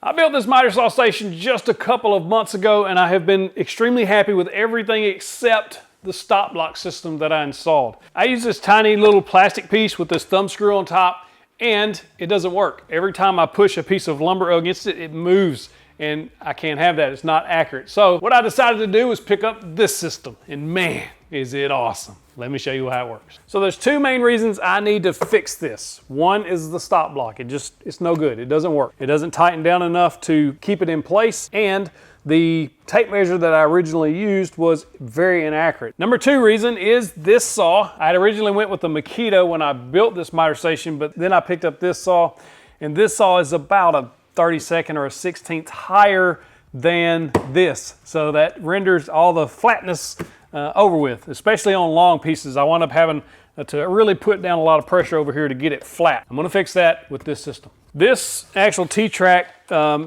I built this miter saw station just a couple of months ago, and I have been extremely happy with everything except the stop block system that I installed. I use this tiny little plastic piece with this thumb screw on top, and it doesn't work. Every time I push a piece of lumber against it, it moves, and I can't have that. It's not accurate. So what I decided to do was pick up this system, and man, is it awesome. Let me show you how it works. So there's two main reasons I need to fix this. One is the stop block. It's no good. It doesn't work. It doesn't tighten down enough to keep it in place, and the tape measure that I originally used was very inaccurate. Number two reason is this saw. I had originally went with the Makita when I built this miter station, but then I picked up this saw, and this saw is about a 32nd or a 16th higher than this. So that renders all the flatness over with, especially on long pieces. I wound up having to really put down a lot of pressure over here to get it flat. I'm gonna fix that with this system. This actual T-track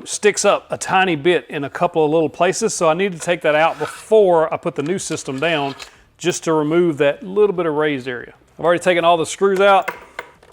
sticks up a tiny bit in a couple of little places, so I need to take that out before I put the new system down, just to remove that little bit of raised area. I've already taken all the screws out.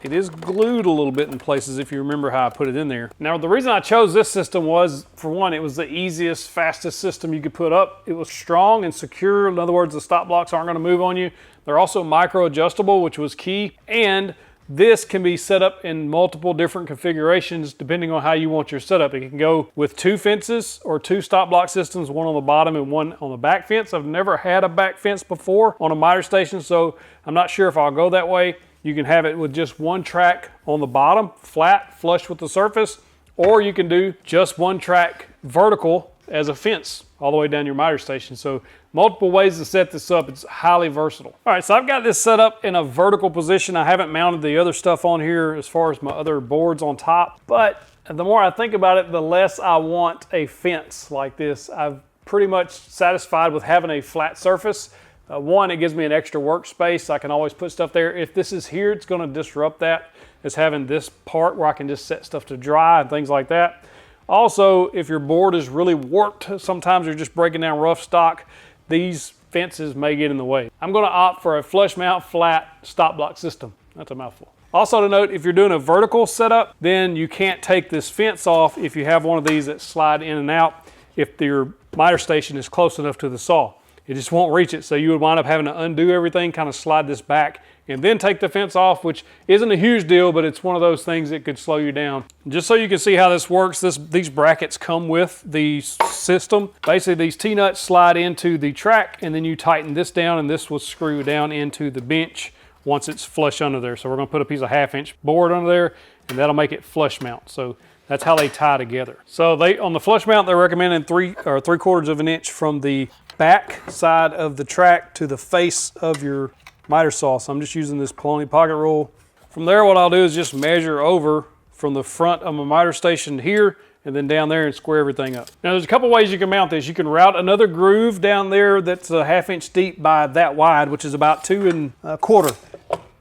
It is glued a little bit in places if you remember how I put it in there. Now the reason I chose this system was, for one, it was the easiest, fastest system you could put up. It was strong and secure. In other words, the stop blocks aren't gonna move on you. They're also micro adjustable, which was key. And this can be set up in multiple different configurations depending on how you want your setup. It can go with two fences or two stop block systems, one on the bottom and one on the back fence. I've never had a back fence before on a miter station, so I'm not sure if I'll go that way. You can have it with just one track on the bottom, flat, flush with the surface, or you can do just one track vertical as a fence all the way down your miter station. So multiple ways to set this up. It's highly versatile. All right, so I've got this set up in a vertical position. I haven't mounted the other stuff on here as far as my other boards on top, but the more I think about it, the less I want a fence like this. I'm pretty much satisfied with having a flat surface. One, it gives me an extra workspace. I can always put stuff there. If this is here, it's gonna disrupt that. It's having this part where I can just set stuff to dry and things like that. Also, if your board is really warped, sometimes you're just breaking down rough stock, these fences may get in the way. I'm gonna opt for a flush mount flat stop block system. That's a mouthful. Also to note, if you're doing a vertical setup, then you can't take this fence off if you have one of these that slide in and out if your miter station is close enough to the saw. It just won't reach it, so you would wind up having to undo everything, kind of slide this back, and then take the fence off, which isn't a huge deal, but it's one of those things that could slow you down. Just so you can see how this works, these brackets come with the system. Basically, these T-nuts slide into the track, and then you tighten this down, and this will screw down into the bench once it's flush under there. So we're gonna put a piece of 1/2-inch board under there, and that'll make it flush mount. So that's how they tie together. So on the flush mount, they're recommending 3/4 of an inch from the back side of the track to the face of your miter saw. So I'm just using this Poloni pocket rule. From there, what I'll do is just measure over from the front of my miter station here and then down there and square everything up. Now there's a couple ways you can mount this. You can route another groove down there that's a 1/2 inch deep by that wide, which is about 2 1/4.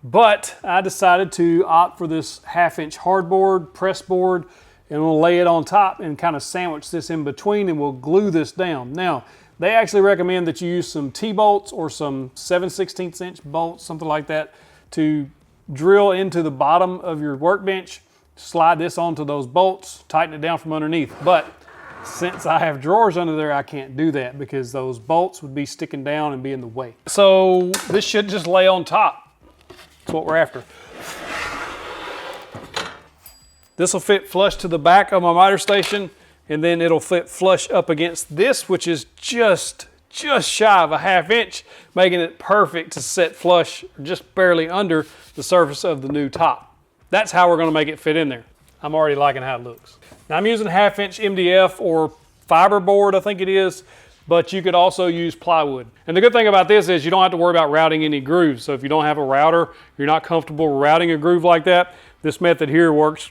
But I decided to opt for this 1/2 inch hardboard, press board, and we'll lay it on top and kind of sandwich this in between, and we'll glue this down. Now, they actually recommend that you use some T-bolts or some 7/16 inch bolts, something like that, to drill into the bottom of your workbench, slide this onto those bolts, tighten it down from underneath. But since I have drawers under there, I can't do that because those bolts would be sticking down and be in the way. So this should just lay on top. That's what we're after. This will fit flush to the back of my miter station, and then it'll fit flush up against this, which is just shy of a 1/2 inch, making it perfect to set flush just barely under the surface of the new top. That's how we're gonna make it fit in there. I'm already liking how it looks. Now I'm using 1/2 inch MDF or fiber board, I think it is, but you could also use plywood. And the good thing about this is you don't have to worry about routing any grooves. So if you don't have a router, you're not comfortable routing a groove like that, this method here works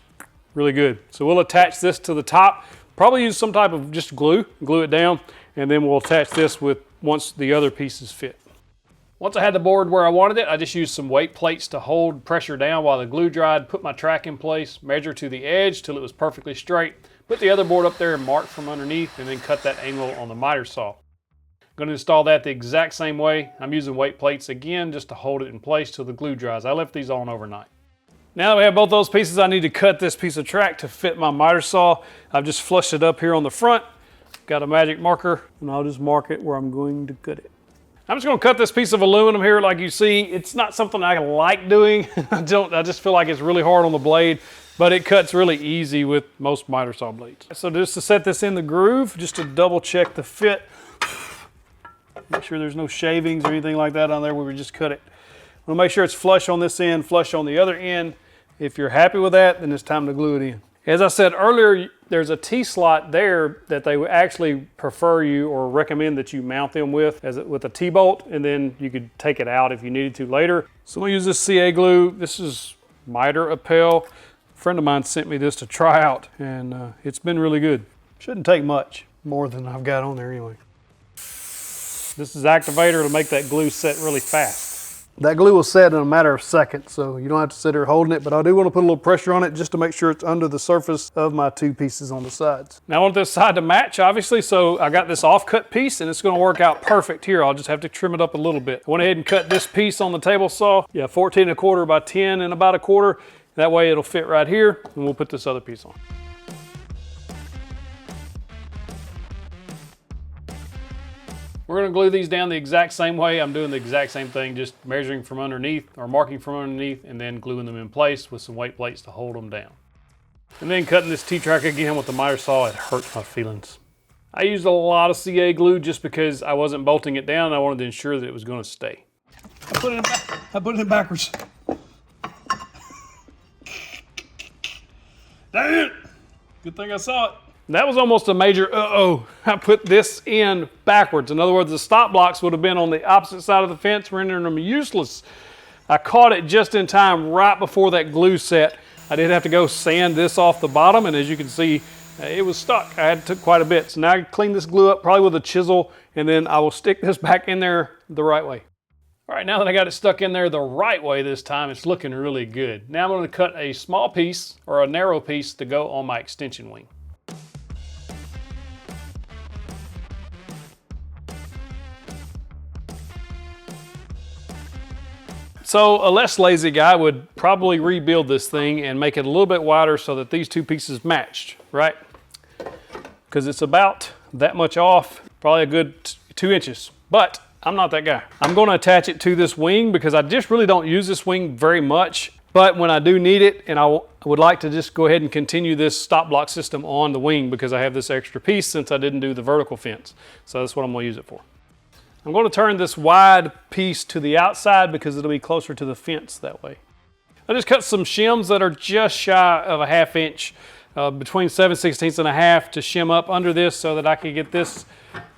really good. So we'll attach this to the top, probably use some type of just glue it down, and then we'll attach this with once the other pieces fit. Once I had the board where I wanted it, I just used some weight plates to hold pressure down while the glue dried, put my track in place, measure to the edge till it was perfectly straight, put the other board up there and mark from underneath, and then cut that angle on the miter saw. I'm going to install that the exact same way. I'm using weight plates again just to hold it in place till the glue dries. I left these on overnight. Now that we have both those pieces, I need to cut this piece of track to fit my miter saw. I've just flushed it up here on the front. Got a magic marker, and I'll just mark it where I'm going to cut it. I'm just going to cut this piece of aluminum here like you see. It's not something I like doing. I just feel like it's really hard on the blade, but it cuts really easy with most miter saw blades. So just to set this in the groove, just to double check the fit, make sure there's no shavings or anything like that on there where we just cut it. We'll make sure it's flush on this end, flush on the other end. If you're happy with that, then it's time to glue it in. As I said earlier, there's a T-slot there that they would actually prefer you or recommend that you mount them with a T-bolt, and then you could take it out if you needed to later. So I'm gonna use this CA glue. This is Miter Appel. A friend of mine sent me this to try out, and it's been really good. Shouldn't take much, more than I've got on there anyway. This is activator to make that glue set really fast. That glue will set in a matter of seconds, so you don't have to sit there holding it, but I do want to put a little pressure on it just to make sure it's under the surface of my two pieces on the sides. Now I want this side to match, obviously, so I got this off-cut piece, and it's going to work out perfect here. I'll just have to trim it up a little bit. I went ahead and cut this piece on the table saw, 14 1/4 by 10 and about 1/4. That way it'll fit right here, and we'll put this other piece on. We're going to glue these down the exact same way. I'm doing the exact same thing, just measuring from underneath or marking from underneath and then gluing them in place with some weight plates to hold them down. And then cutting this T-track again with the miter saw, it hurts my feelings. I used a lot of CA glue just because I wasn't bolting it down and I wanted to ensure that it was going to stay. I put it in backwards. Dang it! Good thing I saw it. That was almost a major uh-oh. I put this in backwards. In other words, the stop blocks would have been on the opposite side of the fence, rendering them useless. I caught it just in time right before that glue set. I did have to go sand this off the bottom, and as you can see, it was stuck. I had to took quite a bit. So now I clean this glue up probably with a chisel, and then I will stick this back in there the right way. All right, now that I got it stuck in there the right way this time, it's looking really good. Now I'm going to cut a small piece or a narrow piece to go on my extension wing. So a less lazy guy would probably rebuild this thing and make it a little bit wider so that these two pieces matched, right? Because it's about that much off, probably a good 2 inches, but I'm not that guy. I'm going to attach it to this wing because I just really don't use this wing very much, but when I do need it, and I would like to just go ahead and continue this stop block system on the wing because I have this extra piece since I didn't do the vertical fence. So that's what I'm going to use it for. I'm going to turn this wide piece to the outside because it'll be closer to the fence that way. I just cut some shims that are just shy of a 1/2 inch, between 7/16 and a half to shim up under this so that I can get this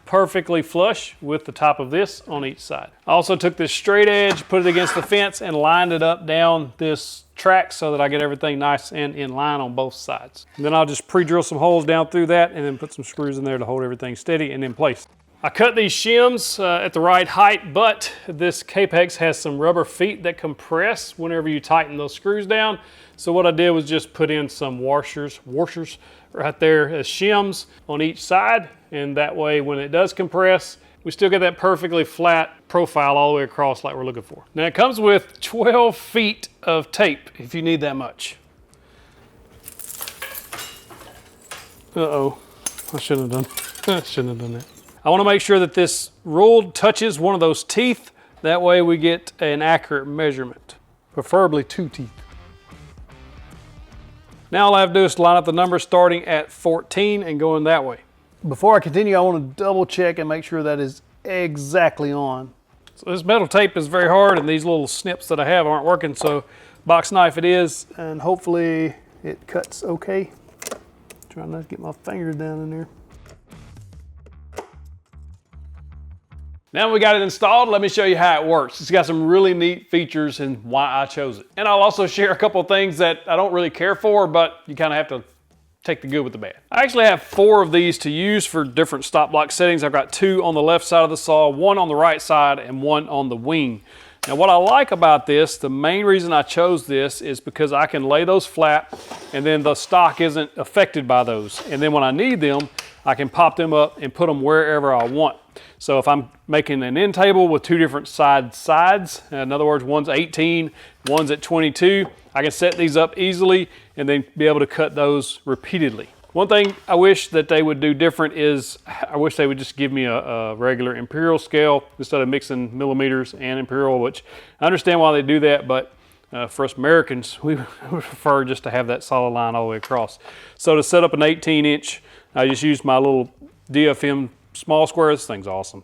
perfectly flush with the top of this on each side. I also took this straight edge, put it against the fence, and lined it up down this track so that I get everything nice and in line on both sides. And then I'll just pre-drill some holes down through that and then put some screws in there to hold everything steady and in place. I cut these shims at the right height, but this Capex has some rubber feet that compress whenever you tighten those screws down. So what I did was just put in some washers right there as shims on each side. And that way, when it does compress, we still get that perfectly flat profile all the way across like we're looking for. Now it comes with 12 feet of tape if you need that much. Uh-oh, I shouldn't have done that. I want to make sure that this rule touches one of those teeth. That way we get an accurate measurement, preferably 2 teeth. Now all I have to do is line up the numbers starting at 14 and going that way. Before I continue, I want to double check and make sure that is exactly on. So this metal tape is very hard and these little snips that I have aren't working, so box knife it is, and hopefully it cuts okay. Trying not to get my fingers down in there. Now we got it installed, let me show you how it works. It's got some really neat features and why I chose it. And I'll also share a couple of things that I don't really care for, but you kind of have to take the good with the bad. I actually have 4 of these to use for different stop block settings. I've got 2 on the left side of the saw, 1 on the right side, and 1 on the wing. Now what I like about this, the main reason I chose this is because I can lay those flat and then the stock isn't affected by those. And then when I need them, I can pop them up and put them wherever I want. So if I'm making an end table with two different sides, in other words, one's 18, one's at 22, I can set these up easily and then be able to cut those repeatedly. One thing I wish that they would do different is I wish they would just give me a regular imperial scale instead of mixing millimeters and imperial, which I understand why they do that, but for us Americans, we prefer just to have that solid line all the way across. So to set up an 18-inch, I just used my little DFM small square. This thing's awesome.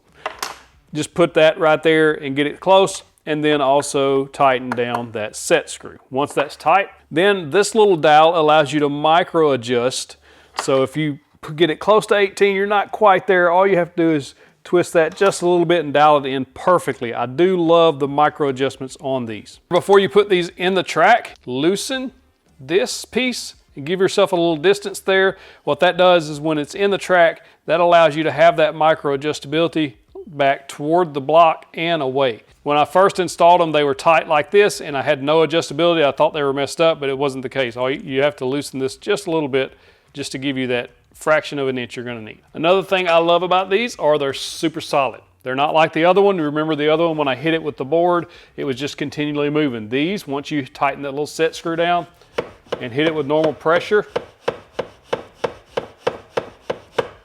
Just put that right there and get it close, and then also tighten down that set screw. Once that's tight, then this little dial allows you to micro adjust. So if you get it close to 18, you're not quite there. All you have to do is twist that just a little bit and dial it in perfectly. I do love the micro adjustments on these. Before you put these in the track, loosen this piece and give yourself a little distance there. What that does is when it's in the track, that allows you to have that micro adjustability back toward the block and away. When I first installed them, they were tight like this and I had no adjustability. I thought they were messed up, but it wasn't the case. You have to loosen this just a little bit just to give you that fraction of an inch you're going to need. Another thing I love about these are they're super solid. They're not like the other one. Remember the other one, when I hit it with the board, it was just continually moving. These, once you tighten that little set screw down and hit it with normal pressure,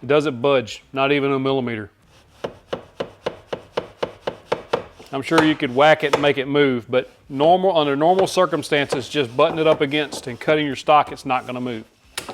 it doesn't budge, not even a millimeter. I'm sure you could whack it and make it move, but under normal circumstances, just button it up against and cutting your stock, it's not going to move.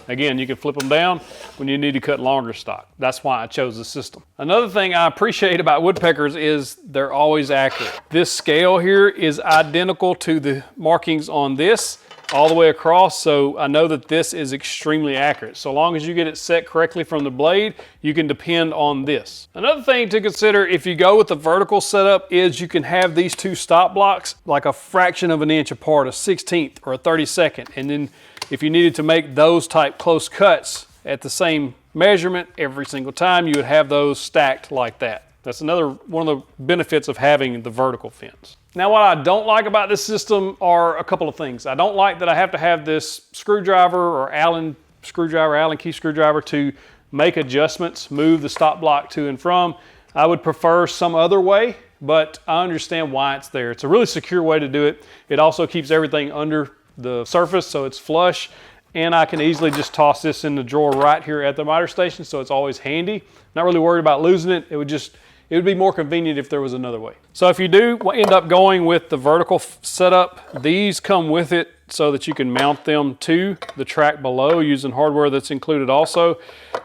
Again, you can flip them down when you need to cut longer stock. That's why I chose this system. Another thing I appreciate about Woodpeckers is they're always accurate. This scale here is identical to the markings on this all the way across, so I know that this is extremely accurate. So long as you get it set correctly from the blade, you can depend on this. Another thing to consider if you go with the vertical setup is you can have these two stop blocks like a fraction of an inch apart, a 16th or a 32nd, and then if you needed to make those type close cuts at the same measurement every single time, you would have those stacked like that. That's another one of the benefits of having the vertical fence. Now, what I don't like about this system are a couple of things. I don't like that I have to have this screwdriver or Allen key screwdriver to make adjustments, move the stop block to and from. I would prefer some other way, but I understand why it's there. It's a really secure way to do it. It also keeps everything under the surface so it's flush, and I can easily just toss this in the drawer right here at the miter station, so it's always handy. Not really worried about losing it. It would be more convenient if there was another way. So if you do end up going with the vertical setup, these come with it so that you can mount them to the track below using hardware that's included also.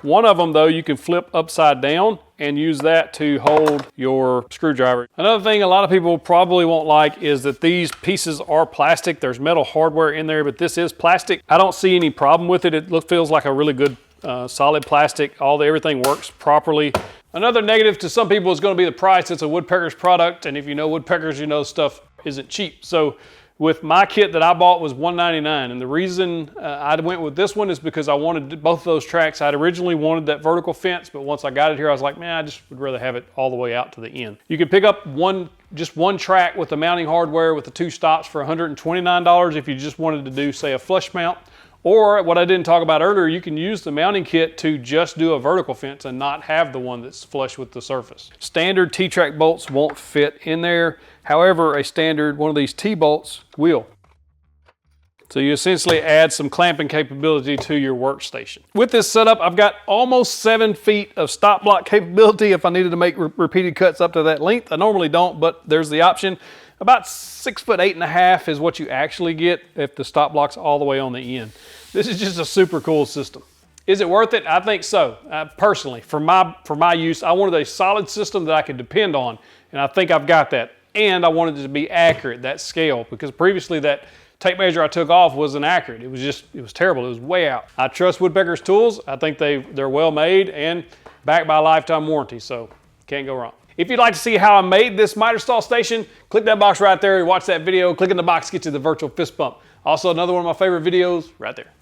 One of them though, you can flip upside down and use that to hold your screwdriver. Another thing a lot of people probably won't like is that these pieces are plastic. There's metal hardware in there, but this is plastic. I don't see any problem with it. It feels like a really good solid plastic. Everything works properly. Another negative to some people is going to be the price. It's a Woodpeckers product, and if you know Woodpeckers, you know stuff isn't cheap. So with my kit that I bought was $199, and the reason I went with this one is because I wanted both of those tracks. I'd originally wanted that vertical fence, but once I got it here, I was like, man, I just would rather have it all the way out to the end. You can pick up just one track with the mounting hardware with the two stops for $129 if you just wanted to do, say, a flush mount. Or what I didn't talk about earlier, you can use the mounting kit to just do a vertical fence and not have the one that's flush with the surface. Standard T-track bolts won't fit in there. However, a standard one of these T-bolts will. So you essentially add some clamping capability to your workstation. With this setup, I've got almost 7 feet of stop block capability if I needed to make repeated cuts up to that length. I normally don't, but there's the option. About 6'8.5" is what you actually get if the stop block's all the way on the end. This is just a super cool system. Is it worth it? I think so. Personally, for my use, I wanted a solid system that I could depend on, and I think I've got that. And I wanted it to be accurate, that scale, because previously that tape measure I took off wasn't accurate. It was terrible. It was way out. I trust Woodpeckers tools. I think they're well made and backed by a lifetime warranty, so can't go wrong. If you'd like to see how I made this miter saw station, click that box right there and watch that video. Click in the box, get you the virtual fist bump. Also, another one of my favorite videos right there.